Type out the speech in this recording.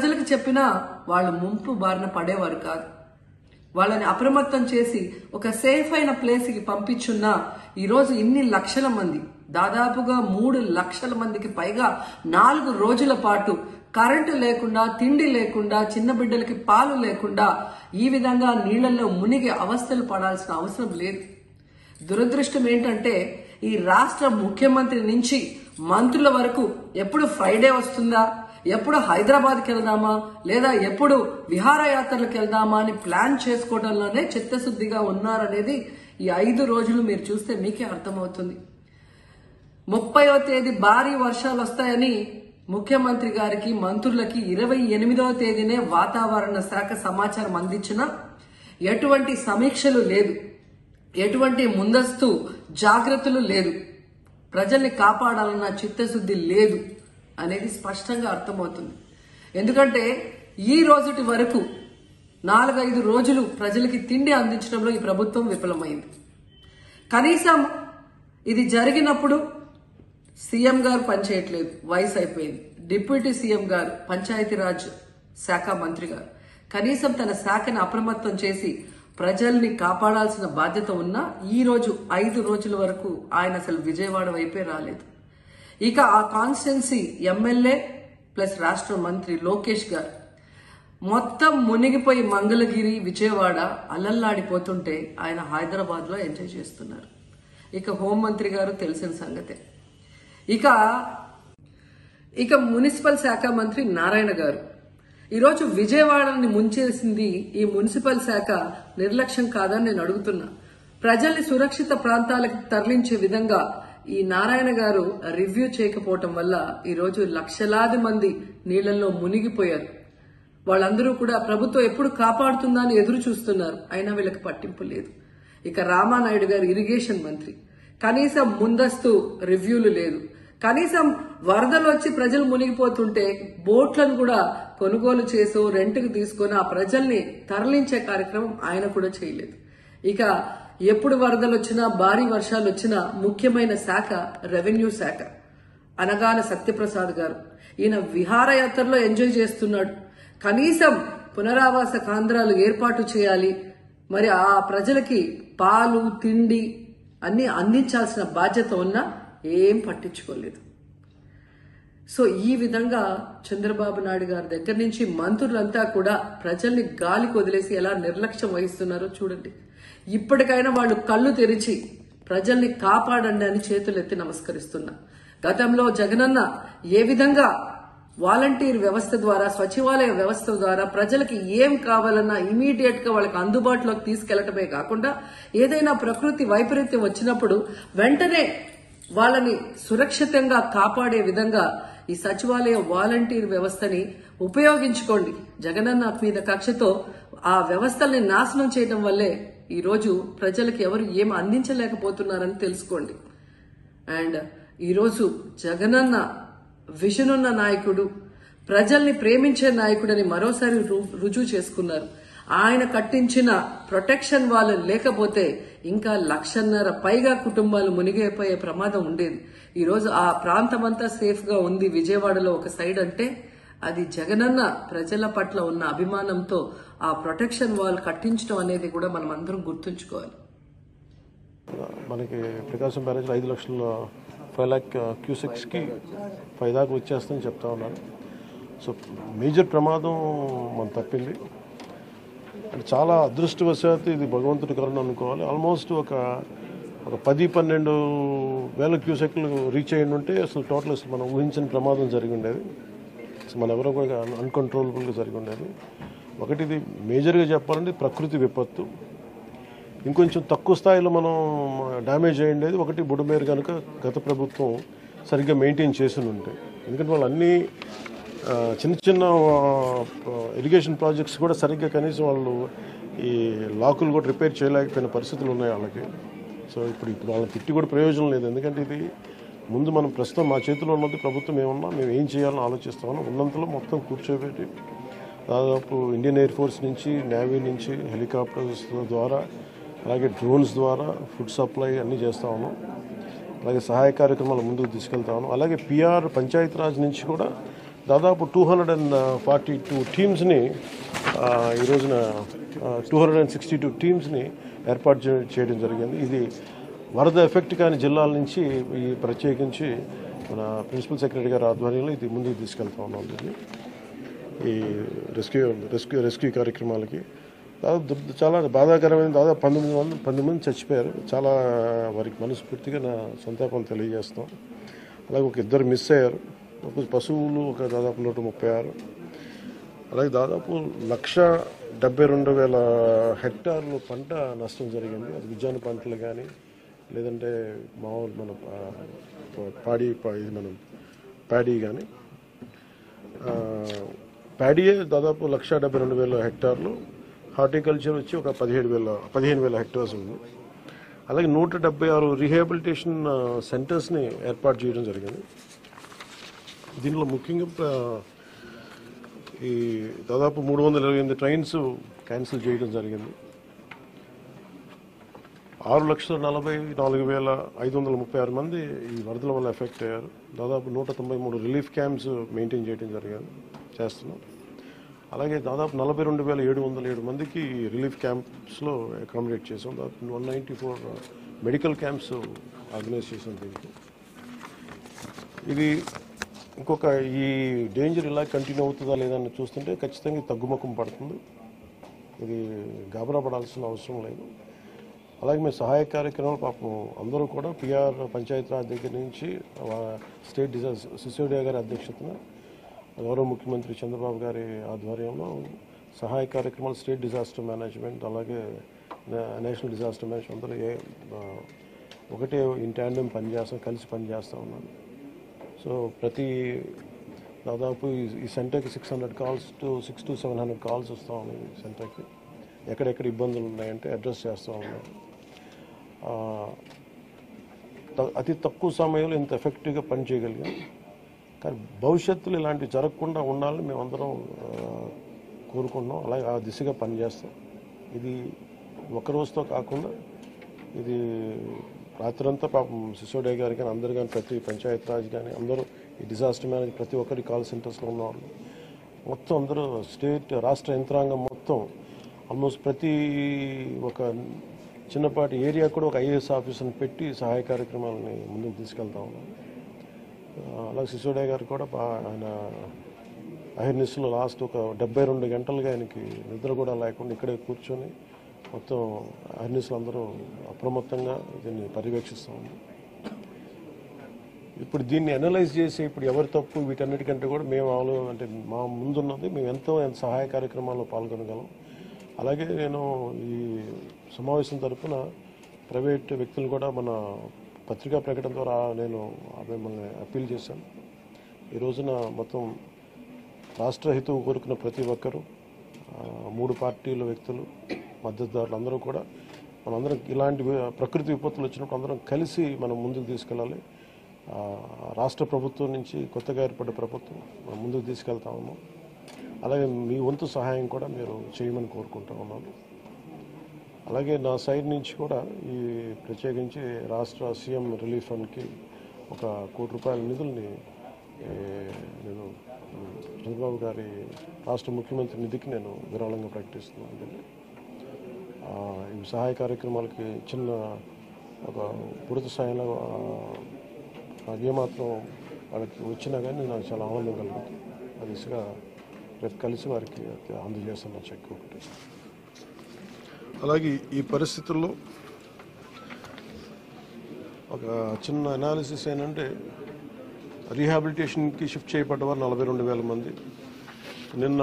ప్రజలకు చెప్పినా వాళ్ళు ముంపు బారిన పడేవారు కాదు. వాళ్ళని అప్రమత్తం చేసి ఒక సేఫ్ అయిన ప్లేస్కి పంపించున్నా ఈరోజు ఇన్ని లక్షల మంది, దాదాపుగా 3 లక్షల మందికి పైగా 4 రోజుల పాటు కరెంటు లేకుండా, తిండి లేకుండా, చిన్న బిడ్డలకి పాలు లేకుండా ఈ విధంగా నీళ్లలో మునిగి అవస్థలు పడాల్సిన అవసరం లేదు. దురదృష్టం ఏంటంటే ఈ రాష్ట్ర ముఖ్యమంత్రి నుంచి మంత్రుల వరకు ఎప్పుడు ఫ్రైడే వస్తుందా, ఎప్పుడు హైదరాబాద్కి వెళ్దామా, లేదా ఎప్పుడు విహారయాత్రలకు వెళ్దామా అని ప్లాన్ చేసుకోవడంలోనే చిత్తశుద్ధిగా ఉన్నారనేది ఈ 5 రోజులు మీరు చూస్తే మీకే అర్థమవుతుంది. 30వ తేదీ భారీ వర్షాలు వస్తాయని ముఖ్యమంత్రి గారికి, మంత్రులకి 28వ తేదీనే వాతావరణ శాఖ సమాచారం అందించినా ఎటువంటి సమీక్షలు లేదు, ఎటువంటి ముందస్తు జాగ్రత్తలు లేదు, ప్రజల్ని కాపాడాలన్న చిత్తశుద్ధి లేదు అనేది స్పష్టంగా అర్థమవుతుంది. ఎందుకంటే ఈ రోజుటి వరకు 4-5 రోజులు ప్రజలకి తిండి అందించడంలో ఈ ప్రభుత్వం విఫలమైంది. కనీసం ఇది జరిగినప్పుడు సీఎం గారు పనిచేయట్లేదు, వయసు అయిపోయింది. డిప్యూటీ సీఎం గారు, పంచాయతీరాజ్ శాఖ మంత్రి గారు కనీసం తన శాఖను అప్రమత్తం చేసి ప్రజల్ని కాపాడాల్సిన బాధ్యత ఉన్నా ఈ రోజు 5 రోజుల వరకు ఆయన అసలు విజయవాడ వైపే రాలేదు. ఇక ఆ కాన్స్టిట్యున్సీ ఎమ్మెల్యే ప్లస్ రాష్ట్ర మంత్రి లోకేష్ గారు మొత్తం మునిగిపోయి మంగళగిరి, విజయవాడ అల్లల్లాడిపోతుంటే ఆయన హైదరాబాద్ లో ఎంజాయ్ చేస్తున్నారు. ఇక హోంమంత్రి గారు తెలిసిన సంగతే. ఇక మున్సిపల్ శాఖ మంత్రి నారాయణ గారు ఈరోజు విజయవాడని ముంచేసింది ఈ మున్సిపల్ శాఖ నిర్లక్ష్యం కాదని నేను అడుగుతున్నా. ప్రజల్ని సురక్షిత ప్రాంతాలకు తరలించే విధంగా ఈ నారాయణ గారు రివ్యూ చేయకపోవటం వల్ల ఈరోజు లక్షలాది మంది నీళ్లలో మునిగిపోయారు. వాళ్ళందరూ కూడా ప్రభుత్వం ఎప్పుడు కాపాడుతుందా అని ఎదురు చూస్తున్నారు, అయినా వీళ్ళకి పట్టింపు లేదు. ఇక రామానాయుడు గారు ఇరిగేషన్ మంత్రి, కనీసం ముందస్తు రివ్యూలు లేదు. కనీసం వరదలు వచ్చి ప్రజలు మునిగిపోతుంటే బోట్లను కూడా కొనుగోలు చేసో రెంట్కి తీసుకొని ఆ ప్రజల్ని తరలించే కార్యక్రమం ఆయన కూడా చేయలేదు. ఇక ఎప్పుడు వరదలు వచ్చినా, భారీ వర్షాలు వచ్చినా ముఖ్యమైన శాఖ రెవెన్యూ శాఖ. అనగాన సత్యప్రసాద్ గారు ఈయన విహారయాత్రలో ఎంజాయ్ చేస్తున్నాడు. కనీసం పునరావాస కేంద్రాలు ఏర్పాటు చేయాలి, మరి ఆ ప్రజలకి పాలు, తిండి అన్ని అందించాల్సిన బాధ్యత ఉన్నా ఏం పట్టించుకోలేదు. సో ఈ విధంగా చంద్రబాబు నాయుడు గారి దగ్గర నుంచి మంత్రులంతా కూడా ప్రజల్ని గాలికి వదిలేసి ఎలా నిర్లక్ష్యం వహిస్తున్నారో చూడండి. ఇప్పటికైనా వాళ్ళు కళ్ళు తెరిచి ప్రజల్ని కాపాడండి అని చేతులెత్తి నమస్కరిస్తున్నా. గతంలో జగనన్న ఏ విధంగా వాలంటీర్ వ్యవస్థ ద్వారా, సచివాలయ వ్యవస్థ ద్వారా ప్రజలకి ఏం కావాలన్నా ఇమీడియట్ గా వాళ్ళకి అందుబాటులోకి తీసుకెళ్లటమే కాకుండా ఏదైనా ప్రకృతి వైపరీత్యం వచ్చినప్పుడు వెంటనే వాళ్ళని సురక్షితంగా కాపాడే విధంగా ఈ సచివాలయ వాలంటీర్ వ్యవస్థని ఉపయోగించుకోండి. జగనన్న మీద కక్షతో ఆ వ్యవస్థల్ని నాశనం చేయడం వల్లే ఈరోజు ప్రజలకు ఎవరు ఏం అందించలేకపోతున్నారని తెలుసుకోండి. అండ్ ఈరోజు జగనన్న విజన్ ఉన్న నాయకుడు, ప్రజల్ని ప్రేమించే నాయకుడని మరోసారి రుజువు చేసుకున్నారు. ఆయన కట్టించిన ప్రొటెక్షన్ వాళ్ళు లేకపోతే ఇంకా 1,50,000 పైగా కుటుంబాలు మునిగిపోయే ప్రమాదం ఉండేది. ఈరోజు ఆ ప్రాంతమంతా సేఫ్ గా ఉంది విజయవాడలో ఒక సైడ్ అంటే అది జగనన్న ప్రజల పట్ల ఉన్న అభిమానంతో ఆ ప్రొటెక్షన్ వాల్ కట్టించడం అనేది కూడా మనం అందరం గుర్తుంచుకోవాలి. మనకి ప్రకాశం బ్యారేజ్ 5 లక్షల 5 lakh క్యూసెక్స్ కి 5 దాకా వచ్చేస్తుందని చెప్తా ఉన్నారు. సో మేజర్ ప్రమాదం మనం తప్పింది. అంటే చాలా అదృష్టవశాత్తు ఇది భగవంతుడి కరుణ అనుకోవాలి. ఆల్మోస్ట్ ఒక 10-12 వేల క్యూసెక్లు రీచ్ అయ్యి ఉంటే అసలు టోటల్ అసలు మనం ఊహించిన ప్రమాదం జరిగి ఉండేది. మన ఎవరో కూడా అన్కంట్రోలబుల్గా జరిగి ఉండేది. ఒకటి ఇది మేజర్గా చెప్పాలంటే ప్రకృతి విపత్తు. ఇంకొంచెం తక్కువ స్థాయిలో మనం డ్యామేజ్ అయ్యిండేది ఒకటి బుడమేరు కనుక గత ప్రభుత్వం సరిగ్గా మెయింటైన్ చేసి ఉంటే. ఎందుకంటే వాళ్ళు అన్నీ చిన్న చిన్న ఇరిగేషన్ ప్రాజెక్ట్స్ కూడా సరిగ్గా కనీసం వాళ్ళు ఈ లాకులు కూడా రిపేర్ చేయలేకపోయిన పరిస్థితులు ఉన్నాయి వాళ్ళకి. సో ఇప్పుడు వాళ్ళని తిట్టి కూడా ప్రయోజనం లేదు. ఎందుకంటే ఇది ముందు మనం ప్రస్తుతం మా చేతిలో ఉన్నది ప్రభుత్వం ఏమన్నా మేము ఏం చేయాలని ఆలోచిస్తామని ఉన్నంతలో మొత్తం కూర్చోబెట్టి దాదాపు ఇండియన్ ఎయిర్ ఫోర్స్ నుంచి, నేవీ నుంచి, హెలికాప్టర్స్ ద్వారా, అలాగే డ్రోన్స్ ద్వారా ఫుడ్ సప్లై అన్నీ చేస్తా ఉన్నాం. అలాగే సహాయ కార్యక్రమాలు ముందుకు తీసుకెళ్తా ఉన్నాం. అలాగే పిఆర్ పంచాయతీరాజ్ నుంచి కూడా దాదాపు 242 టీమ్స్ని ఈ రోజున 262 టీమ్స్ని ఏర్పాటు చేయడం జరిగింది. ఇది వరద ఎఫెక్ట్ కాని జిల్లాల నుంచి ఈ ప్రత్యేకించి మన ప్రిన్సిపల్ సెక్రటరీ గారి ఆధ్వర్యంలో ఇది ముందుకు తీసుకెళ్తా ఉన్నాం. దీన్ని ఈ రెస్క్యూ కార్యక్రమాలకి దాదాపు చాలా బాధాకరమైన దాదాపు 19 మంది చచ్చిపోయారు. చాలా వారికి మనస్ఫూర్తిగా నా సంతాపం తెలియజేస్తాం. అలాగే ఒక 2 మిస్ అయ్యారు. ఒక పశువులు ఒక దాదాపు 136, అలాగే దాదాపు 1,72,000 హెక్టార్లు పంట నష్టం జరిగింది. అది ఉద్యాన పంటలు కానీ లేదంటే మామూలు మన ప్యాడీ కానీ ప్యాడీయే దాదాపు 1,72,000 హెక్టార్లు, హార్టికల్చర్ వచ్చి ఒక 15,000 హెక్టార్స్ ఉంది. అలాగే 176 రీహాబిలిటేషన్ సెంటర్స్ని ఏర్పాటు చేయడం జరిగింది. దీనిలో ముఖ్యంగా ఈ దాదాపు 328 ట్రైన్స్ క్యాన్సిల్ చేయడం జరిగింది. 6,44,536 మంది ఈ వరదల వల్ల ఎఫెక్ట్ అయ్యారు. దాదాపు 193 రిలీఫ్ క్యాంప్స్ మెయింటైన్ చేయడం చేస్తున్నాం. అలాగే దాదాపు 42,707 మందికి రిలీఫ్ క్యాంప్స్లో అకామిడేట్ చేసాం. దాదాపు 194 మెడికల్ క్యాంప్స్ ఆర్గనైజ్ చేసాం. దీనికి ఇది ఇంకొక ఈ డేంజర్ ఇలా కంటిన్యూ అవుతుందా లేదని చూస్తుంటే ఖచ్చితంగా తగ్గుముఖం పడుతుంది. ఇది గాబరా పడాల్సిన అవసరం లేదు. అలాగే మేము సహాయ కార్యక్రమాలు పాపం అందరూ కూడా పిఆర్ పంచాయతీరాజ్ దగ్గర నుంచి స్టేట్ సిసోడియా గారి అధ్యక్షతన గౌరవ ముఖ్యమంత్రి చంద్రబాబు గారి ఆధ్వర్యంలో సహాయ కార్యక్రమాలు, స్టేట్ డిజాస్టర్ మేనేజ్మెంట్ అలాగే నేషనల్ డిజాస్టర్ మేనేజ్మెంట్ అందరూ ఒకటే ఇన్ ట్యాండెం కలిసి పనిచేస్తూ ఉన్నాను. సో ప్రతి దాదాపు ఈ సెంటర్కి 600 calls to 700 calls వస్తూ ఉన్నాయి. ఈ సెంటర్కి ఎక్కడెక్కడ ఇబ్బందులు ఉన్నాయంటే అడ్రస్ చేస్తూ ఉన్నాం. అతి తక్కువ సమయంలో ఇంత ఎఫెక్టివ్గా పని చేయగలిగాం. కానీ భవిష్యత్తులో ఇలాంటివి జరగకుండా ఉండాలని మేమందరం కోరుకుంటున్నాం. అలాగే ఆ దిశగా పనిచేస్తాం. ఇది ఒక రోజుతో కాకుండా ఇది రాత్రంతా పాపం సిసోడియా గారి కానీ అందరు కానీ ప్రతి పంచాయతీరాజ్ కానీ అందరూ ఈ డిజాస్టర్ మేనేజ్ ప్రతి ఒక్కరి కాల్ సెంటర్స్లో ఉన్నవాళ్ళు మొత్తం అందరూ రాష్ట్ర యంత్రాంగం మొత్తం ఆల్మోస్ట్ ప్రతి ఒక చిన్నపాటి ఏరియా కూడా ఒక ఐఏఎస్ ఆఫీసర్ని పెట్టి సహాయ కార్యక్రమాలని ముందుకు తీసుకెళ్తా ఉన్నాం. అలాగే సిసోడియా గారు కూడా ఆయన అహిర్నిస్లో లాస్ట్ ఒక 72 గంటలుగా ఆయనకి నిద్ర కూడా లేకుండా ఇక్కడే కూర్చొని మొత్తం అహిర్నిస్లు అందరూ అప్రమత్తంగా దీన్ని పర్యవేక్షిస్తూ ఉన్నాం. ఇప్పుడు దీన్ని అనలైజ్ చేసి ఇప్పుడు ఎవరి తప్పు వీటన్నిటికంటే కూడా మేము అంటే మా ముందున్నది మేము ఎంత సహాయ కార్యక్రమాల్లో పాల్గొనగలం. అలాగే నేను ఈ సమావేశం తరఫున ప్రైవేట్ వ్యక్తులు కూడా మన పత్రికా ప్రకటన ద్వారా నేను మిమ్మల్ని అప్పీల్ చేశాను. ఈ రోజున మొత్తం రాష్ట్ర హితువు కోరుకున్న ప్రతి ఒక్కరూ 3 పార్టీల వ్యక్తులు మద్దతుదారులు అందరూ కూడా మనందరం ఇలాంటి ప్రకృతి విపత్తులు వచ్చినప్పుడు అందరం కలిసి మనం ముందుకు తీసుకెళ్ళాలి. రాష్ట్ర ప్రభుత్వం నుంచి కొత్తగా ఏర్పడ్డ ప్రభుత్వం మనం ముందుకు తీసుకెళ్తా ఉన్నాం. అలాగే మీ వంతు సహాయం కూడా మీరు చేయమని కోరుకుంటూ ఉన్నాను. అలాగే నా సైడ్ నుంచి కూడా ఈ ప్రత్యేకించి రాష్ట్ర సీఎం రిలీఫ్ ఫండ్కి 1 కోటి రూపాయల నిధుల్ని నేను చంద్రబాబు గారి రాష్ట్ర ముఖ్యమంత్రి నిధికి నేను విరాళంగా ప్రకటిస్తున్నాను. ఈ సహాయ కార్యక్రమాలకి చిన్న ఒక పూర్తి స్థాయిలో ఏమాత్రం వాళ్ళకి వచ్చినా కానీ నాకు చాలా ఆనందం కలుగుతుంది. ఆ దిశగా రేపు కలిసి వారికి అందజేస్తున్న చెక్ ఒకటి. అలాగే ఈ పరిస్థితుల్లో ఒక చిన్న అనాలిసిస్ ఏంటంటే రీహాబిలిటేషన్కి షిఫ్ట్ చేయబడ్డ వారు 42,000 మంది. నిన్న